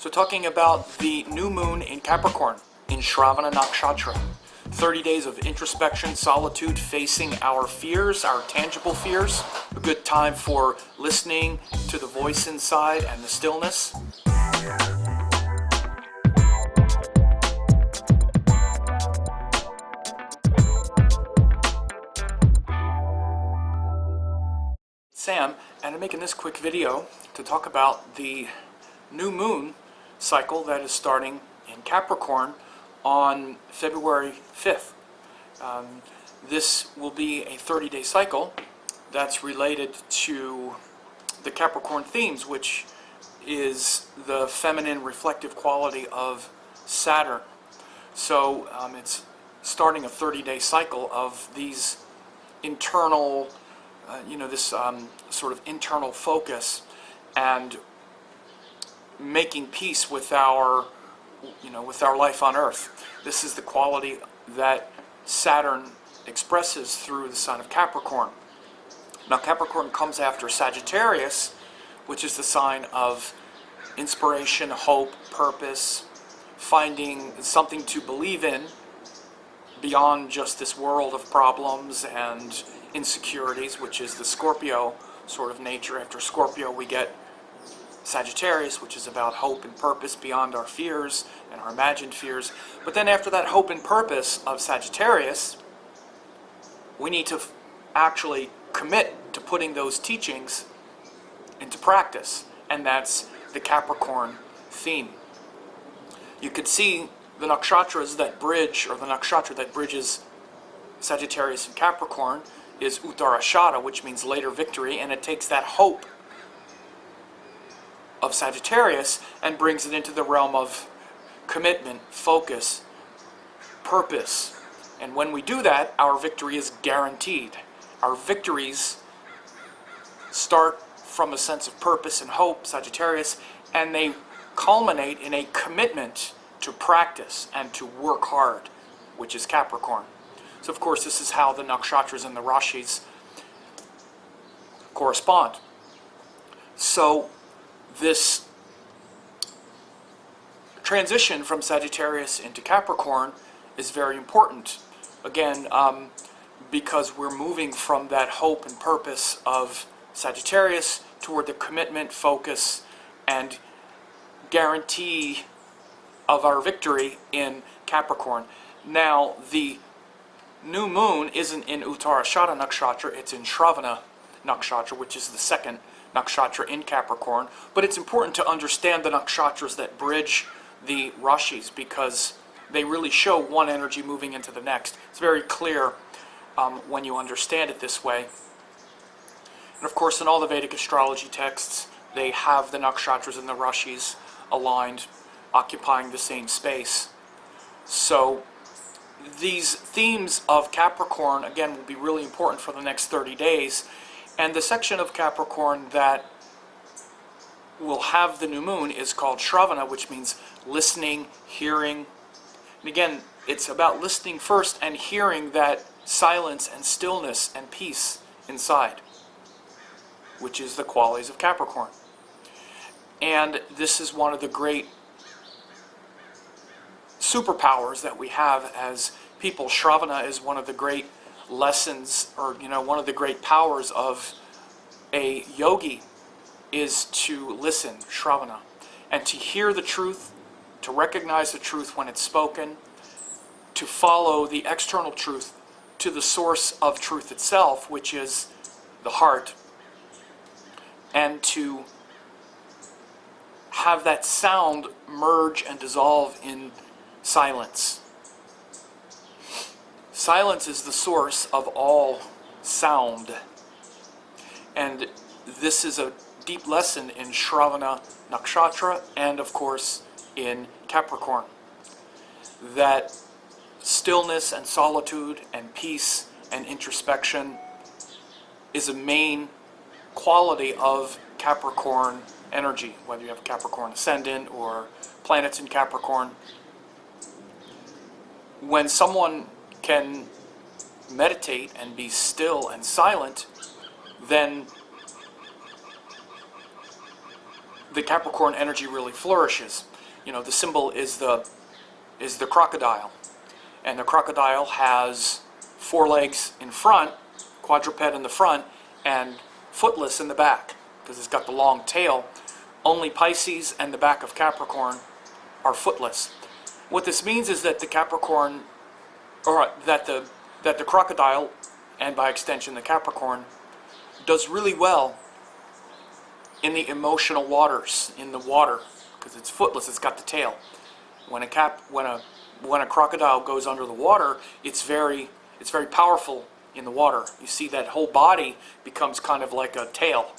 So talking about the new moon in Capricorn in Shravana Nakshatra. 30 days of introspection, solitude, facing our fears, our tangible fears. A good time for listening to the voice inside and the stillness. Sam, and I'm making this quick video to talk about the new moon cycle that is starting in Capricorn on February 5th. This will be a 30-day cycle that's related to the Capricorn themes, which is the feminine reflective quality of Saturn. So it's starting a 30-day cycle of these internal, this sort of internal focus and making peace with our life on Earth. This is the quality that Saturn expresses through the sign of Capricorn. Now Capricorn comes after Sagittarius, which is the sign of inspiration, hope, purpose, finding something to believe in beyond just this world of problems and insecurities, which is the Scorpio sort of nature. After Scorpio we get Sagittarius, which is about hope and purpose beyond our fears and our imagined fears. But then after that hope and purpose of Sagittarius, we need to actually commit to putting those teachings into practice. And that's the Capricorn theme. You could see the nakshatras that bridge, or the nakshatra that bridges Sagittarius and Capricorn is Uttarashada, which means later victory, and it takes that hope of Sagittarius and brings it into the realm of commitment, focus, purpose. And when we do that, our victory is guaranteed. Our victories start from a sense of purpose and hope, Sagittarius, and they culminate in a commitment to practice and to work hard, which is Capricorn. So of course this is how the nakshatras and the rashis correspond. So this transition from Sagittarius into Capricorn is very important. Again, because we're moving from that hope and purpose of Sagittarius toward the commitment, focus, and guarantee of our victory in Capricorn. Now, the new moon isn't in Uttarashada Nakshatra, it's in Shravana Nakshatra, which is the second nakshatra in Capricorn. But it's important to understand the nakshatras that bridge the rashis, because they really show one energy moving into the next. It's very clear when you understand it this way. And of course in all the Vedic astrology texts, they have the nakshatras and the rashis aligned, occupying the same space. So these themes of Capricorn, again, will be really important for the next 30 days. And the section of Capricorn that will have the new moon is called Shravana, which means listening, hearing. And again, it's about listening first and hearing that silence and stillness and peace inside, which is the qualities of Capricorn. And this is one of the great superpowers that we have as people. Shravana is one of the great lessons, or one of the great powers of a yogi is to listen, Shravana, and to hear the truth, to recognize the truth when it's spoken, to follow the external truth to the source of truth itself, which is the heart, and to have that sound merge and dissolve in silence. Silence is the source of all sound. And this is a deep lesson in Shravana Nakshatra and of course in Capricorn. That stillness and solitude and peace and introspection is a main quality of Capricorn energy, whether you have a Capricorn Ascendant or planets in Capricorn. When someone can meditate and be still and silent, then the Capricorn energy really flourishes. You know, the symbol is the crocodile, and the crocodile has 4 legs in front, quadruped in the front, and footless in the back, because it's got the long tail. Only Pisces and the back of Capricorn are footless. What this means is that the Capricorn, or that the crocodile, and by extension the Capricorn, does really well in the emotional waters, in the water, because it's footless, it's got the tail. When a crocodile goes under the water, it's very powerful in the water. You see that whole body becomes kind of like a tail.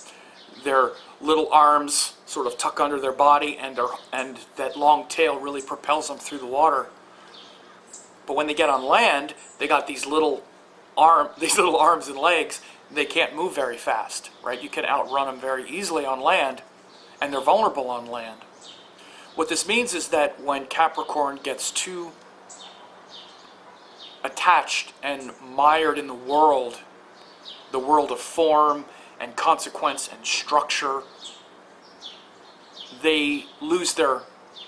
Their little arms sort of tuck under their body, and that long tail really propels them through the water. But when they get on land, they got these little arms and legs. They can't move very fast, right? You can outrun them very easily on land, and they're vulnerable on land. What this means is that when Capricorn gets too attached and mired in the world of form and consequence and structure, they lose their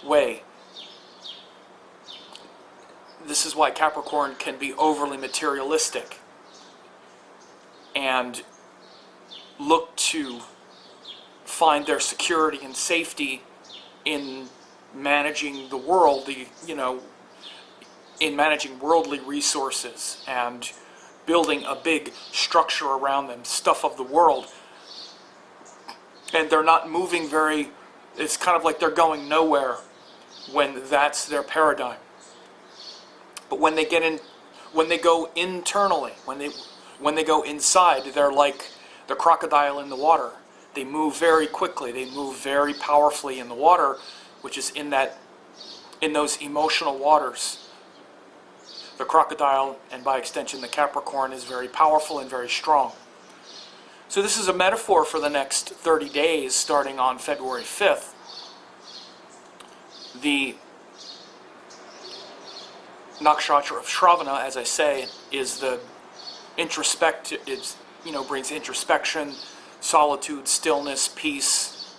way. This is why Capricorn can be overly materialistic and look to find their security and safety in managing the world, in managing worldly resources and building a big structure around them, stuff of the world. And they're not moving it's kind of like they're going nowhere when that's their paradigm. But when they go internally, when they go inside, they're like the crocodile in the water. They move very quickly, they move very powerfully in the water, which is in those emotional waters. The crocodile, and by extension the Capricorn, is very powerful and very strong. So this is a metaphor for the next 30 days, starting on February 5th. The Nakshatra of Shravana, as I say, is the brings introspection, solitude, stillness, peace,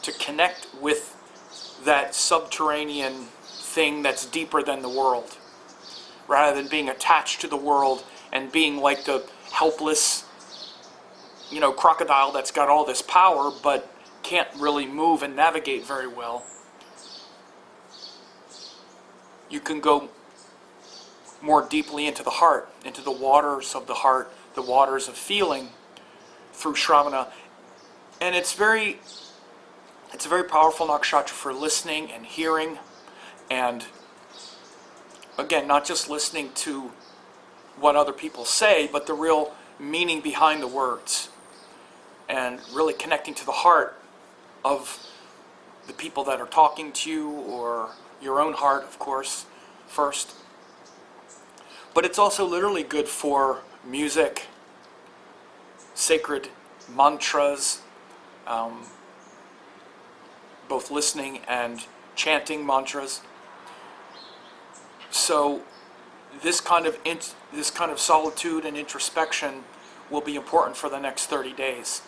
to connect with that subterranean thing that's deeper than the world, rather than being attached to the world and being like the helpless, crocodile that's got all this power but can't really move and navigate very well. You can go more deeply into the heart, into the waters of the heart, the waters of feeling, through Shravana. And it's a very powerful nakshatra for listening and hearing, and again, not just listening to what other people say, but the real meaning behind the words, and really connecting to the heart of the people that are talking to you, or your own heart, of course, first. But it's also literally good for music, sacred mantras, both listening and chanting mantras. So this kind of solitude and introspection will be important for the next 30 days.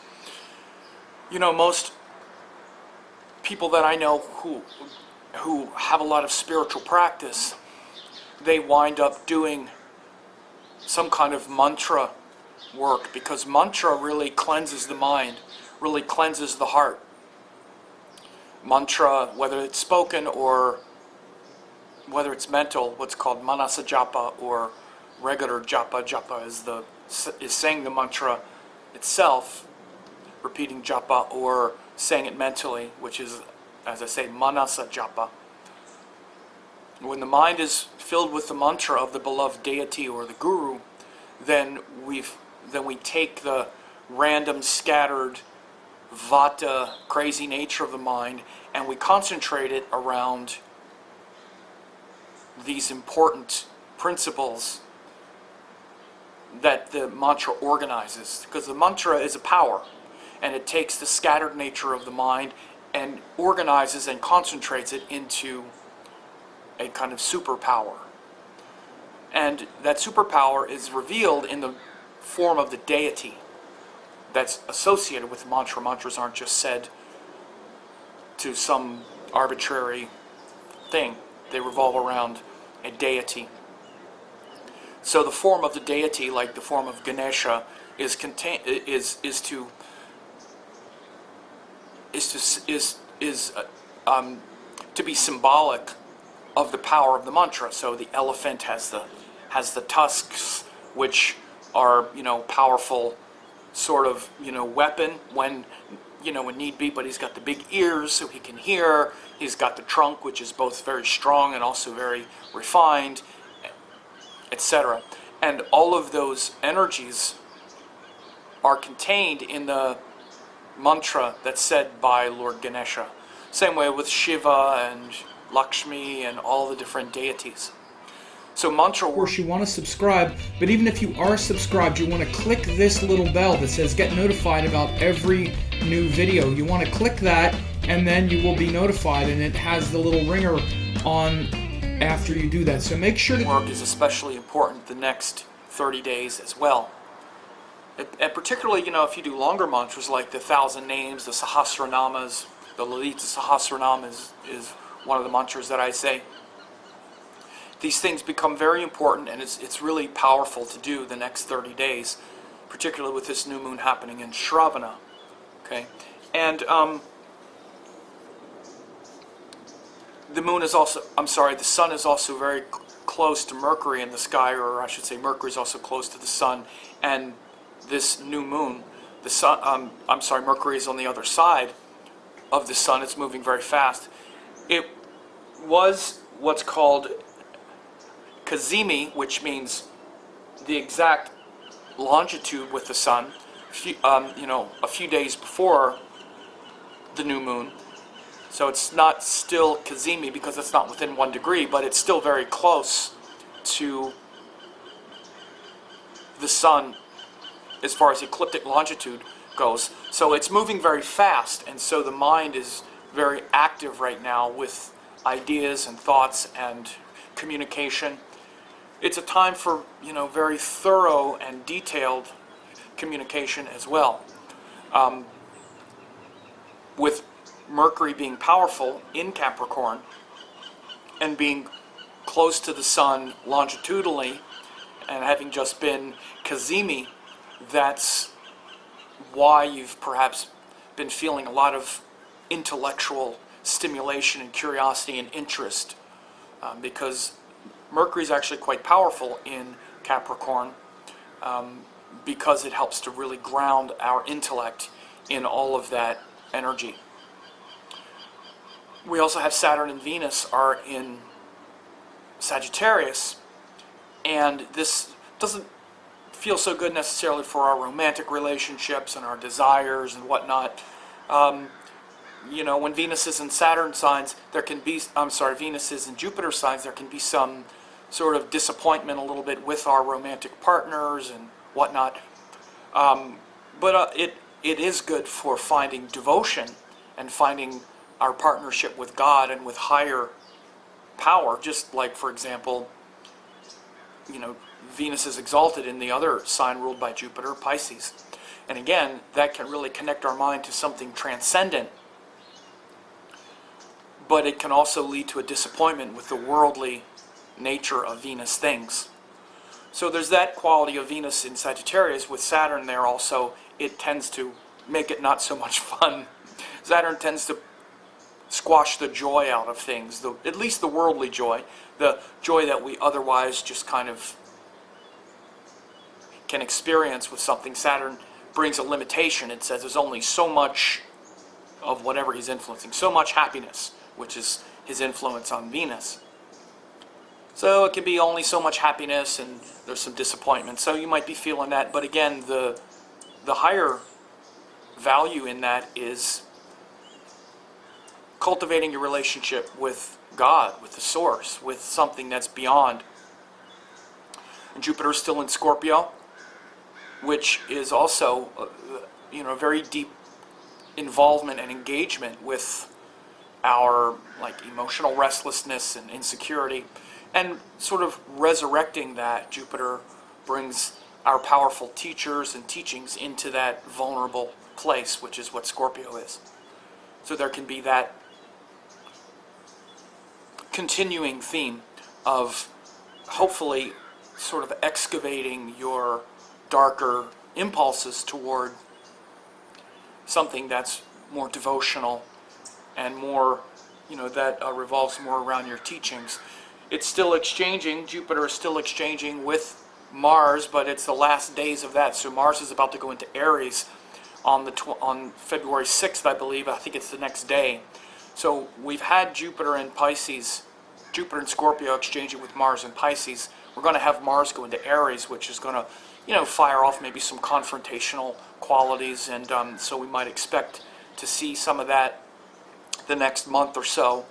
Most people that I know who have a lot of spiritual practice, they wind up doing some kind of mantra work, because mantra really cleanses the mind, really cleanses the heart. Mantra, whether it's spoken or whether it's mental, what's called manasa japa, or regular japa. Japa is saying the mantra itself, repeating japa, or saying it mentally, which is, as I say, manasa japa. When the mind is filled with the mantra of the beloved deity or the guru, then we take the random, scattered, vata, crazy nature of the mind, and we concentrate it around these important principles that the mantra organizes. Because the mantra is a power, and it takes the scattered nature of the mind and organizes and concentrates it into a kind of superpower. And that superpower is revealed in the form of the deity. that's associated with the mantra. Mantras aren't just said to some arbitrary thing. They revolve around a deity. So the form of the deity, like the form of Ganesha, is to be symbolic of the power of the mantra. So the elephant has the tusks, which are, powerful sort of, weapon when need be, but he's got the big ears so he can hear. He's got the trunk, which is both very strong and also very refined, etc. And all of those energies are contained in the mantra that's said by Lord Ganesha. Same way with Shiva and Lakshmi and all the different deities. So mantra... Of course, you want to subscribe, but even if you are subscribed, you want to click this little bell that says get notified about every new video. You want to click that, and then you will be notified, and it has the little ringer on after you do that. So make sure to... Work is especially important the next 30 days as well. And particularly, if you do longer mantras like the 1,000 names, the Sahasranamas, the Lalita Sahasranam is one of the mantras that I say. These things become very important, and it's really powerful to do the next 30 days, particularly with this new moon happening in Shravana. Okay, and the sun is also very close to Mercury in the sky, or I should say Mercury is also close to the sun, and this new moon, the sun, Mercury is on the other side of the sun. It's moving very fast. It was what's called Cazimi, which means the exact longitude with the sun, a few days before the new moon. So it's not still Cazimi because it's not within 1 degree, but it's still very close to the sun as far as ecliptic longitude goes. So it's moving very fast, and so the mind is very active right now with ideas and thoughts and communication. It's a time for, very thorough and detailed communication as well. With Mercury being powerful in Capricorn and being close to the sun longitudinally and having just been Cazimi, that's why you've perhaps been feeling a lot of intellectual stimulation and curiosity and interest, because Mercury is actually quite powerful in Capricorn, because it helps to really ground our intellect in all of that energy. We also have Saturn and Venus are in Sagittarius, and this doesn't feel so good necessarily for our romantic relationships and our desires and whatnot. When Venus is in Saturn signs, Venus is in Jupiter signs, there can be some sort of disappointment a little bit with our romantic partners and whatnot. But it is good for finding devotion and finding our partnership with God and with higher power, just like, for example, Venus is exalted in the other sign ruled by Jupiter, Pisces. And again, that can really connect our mind to something transcendent, but it can also lead to a disappointment with the worldly nature of Venus things. So there's that quality of Venus in Sagittarius. With Saturn there also, it tends to make it not so much fun. Saturn tends to squash the joy out of things, at least the worldly joy, the joy that we otherwise just kind of can experience with something. Saturn brings a limitation. It says there's only so much of whatever he's influencing, so much happiness, which is his influence on Venus. So it can be only so much happiness, and there's some disappointment. So you might be feeling that, but again, the higher value in that is cultivating your relationship with God, with the source, with something that's beyond. And Jupiter's still in Scorpio, which is also, very deep involvement and engagement with our emotional restlessness and insecurity, and sort of resurrecting that. Jupiter brings our powerful teachers and teachings into that vulnerable place, which is what Scorpio is. So there can be that continuing theme of hopefully sort of excavating your darker impulses toward something that's more devotional and more, that revolves more around your teachings. It's still exchanging, Jupiter is still exchanging with Mars, but it's the last days of that. So Mars is about to go into Aries on February 6th, I believe. I think it's the next day. So we've had Jupiter and Scorpio exchanging with Mars and Pisces. We're going to have Mars go into Aries, which is going to, fire off maybe some confrontational qualities, and so we might expect to see some of that the next month or so,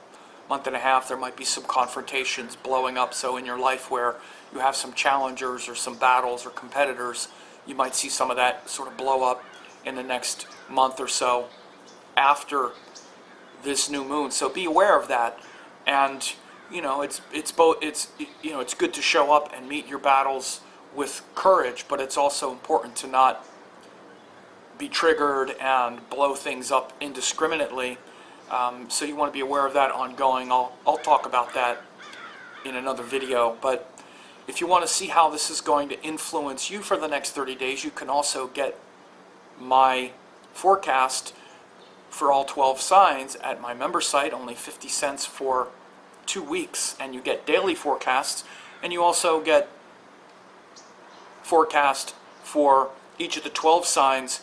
month and a half. There might be some confrontations blowing up. So in your life where you have some challengers or some battles or competitors, you might see some of that sort of blow up in the next month or so after this new moon. So be aware of that. And it's good to show up and meet your battles with courage, but it's also important to not be triggered and blow things up indiscriminately. So you want to be aware of that ongoing. I'll talk about that in another video. But if you want to see how this is going to influence you for the next 30 days, you can also get my forecast for all 12 signs at my member site, only 50 cents for 2 weeks, and you get daily forecasts, and you also get forecast for each of the 12 signs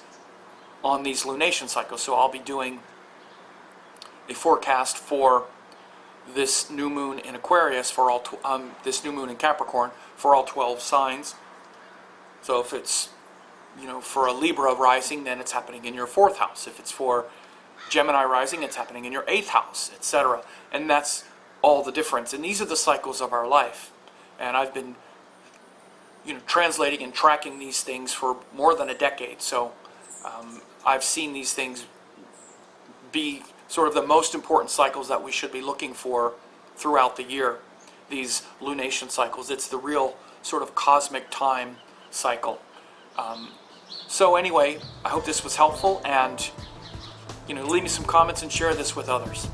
on these lunation cycles. So I'll be doing a forecast for this new moon in Aquarius, for all this new moon in Capricorn, for all 12 signs. So if it's for a Libra rising, then it's happening in your 4th house. If it's for Gemini rising, it's happening in your 8th house, etc. And that's all the difference. And these are the cycles of our life. And I've been translating and tracking these things for more than a decade. So I've seen these things be sort of the most important cycles that we should be looking for throughout the year, these lunation cycles. It's the real sort of cosmic time cycle. So anyway, I hope this was helpful, and leave me some comments and share this with others.